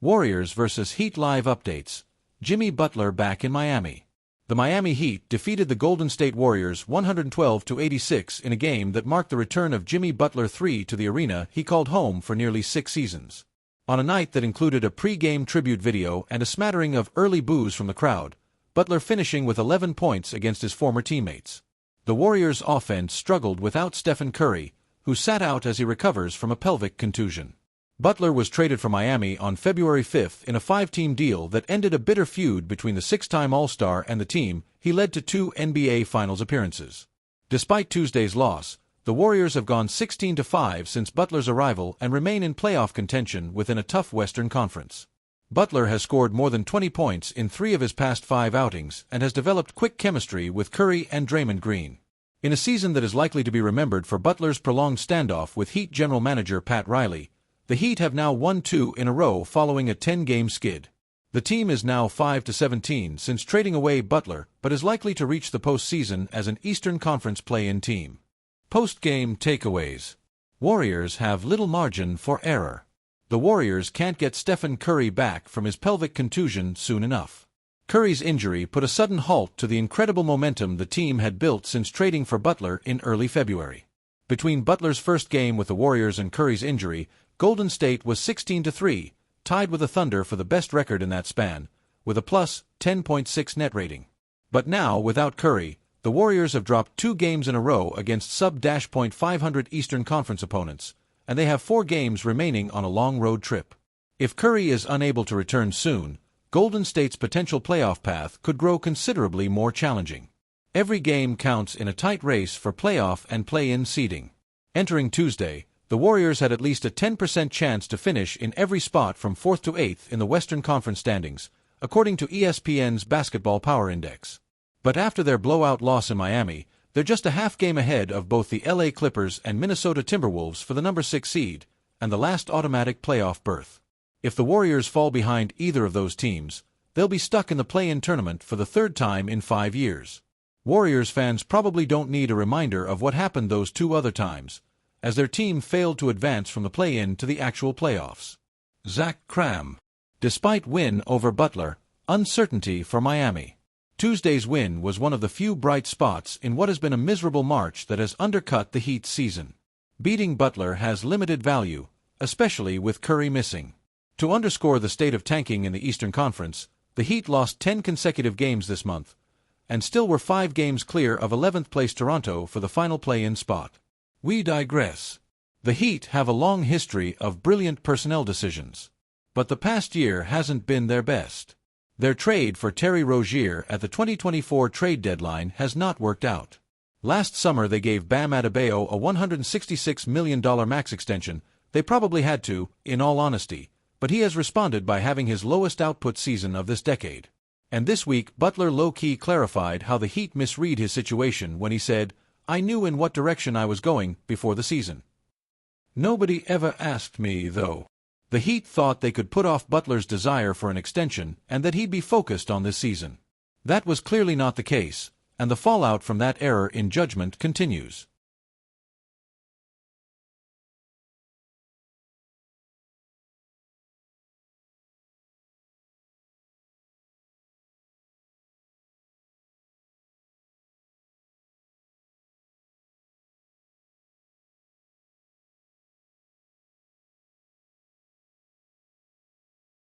Warriors vs. Heat live updates. Jimmy Butler back in Miami. The Miami Heat defeated the Golden State Warriors 112-86 in a game that marked the return of Jimmy Butler III to the arena he called home for nearly 6 seasons. On a night that included a pre-game tribute video and a smattering of early boos from the crowd, Butler finishing with 11 points against his former teammates. The Warriors' offense struggled without Stephen Curry, who sat out as he recovers from a pelvic contusion. Butler was traded from Miami on February 5 in a 5-team deal that ended a bitter feud between the 6-time All-Star and the team he led to 2 NBA Finals appearances. Despite Tuesday's loss, the Warriors have gone 16-5 since Butler's arrival and remain in playoff contention within a tough Western Conference. Butler has scored more than 20 points in 3 of his past 5 outings and has developed quick chemistry with Curry and Draymond Green. In a season that is likely to be remembered for Butler's prolonged standoff with Heat general manager Pat Riley, the Heat have now won 2 in a row following a 10-game skid. The team is now 5-17 since trading away Butler, but is likely to reach the postseason as an Eastern Conference play-in team. Post-game takeaways. Warriors have little margin for error. The Warriors can't get Stephen Curry back from his pelvic contusion soon enough. Curry's injury put a sudden halt to the incredible momentum the team had built since trading for Butler in early February. Between Butler's first game with the Warriors and Curry's injury, Golden State was 16-3, tied with the Thunder for the best record in that span, with a plus 10.6 net rating. But now, without Curry, the Warriors have dropped 2 games in a row against sub-.500 Eastern Conference opponents, and they have 4 games remaining on a long road trip. If Curry is unable to return soon, Golden State's potential playoff path could grow considerably more challenging. Every game counts in a tight race for playoff and play-in seeding. Entering Tuesday, the Warriors had at least a 10% chance to finish in every spot from 4th to 8th in the Western Conference standings, according to ESPN's Basketball Power Index. But after their blowout loss in Miami, they're just a half game ahead of both the LA Clippers and Minnesota Timberwolves for the number 6 seed and the last automatic playoff berth. If the Warriors fall behind either of those teams, they'll be stuck in the play-in tournament for the 3rd time in 5 years. Warriors fans probably don't need a reminder of what happened those 2 other times, as their team failed to advance from the play-in to the actual playoffs. Zach Cram. Despite win over Butler, uncertainty for Miami. Tuesday's win was one of the few bright spots in what has been a miserable March that has undercut the Heat's season. Beating Butler has limited value, especially with Curry missing. To underscore the state of tanking in the Eastern Conference, the Heat lost 10 consecutive games this month, and still were 5 games clear of 11th-place Toronto for the final play-in spot. We digress. The Heat have a long history of brilliant personnel decisions. But the past year hasn't been their best. Their trade for Terry Rozier at the 2024 trade deadline has not worked out. Last summer they gave Bam Adebayo a $166 million max extension. They probably had to, in all honesty, but he has responded by having his lowest output season of this decade. And this week Butler low-key clarified how the Heat misread his situation when he said, "I knew in what direction I was going before the season. Nobody ever asked me, though." The Heat thought they could put off Butler's desire for an extension and that he'd be focused on this season. That was clearly not the case, and the fallout from that error in judgment continues.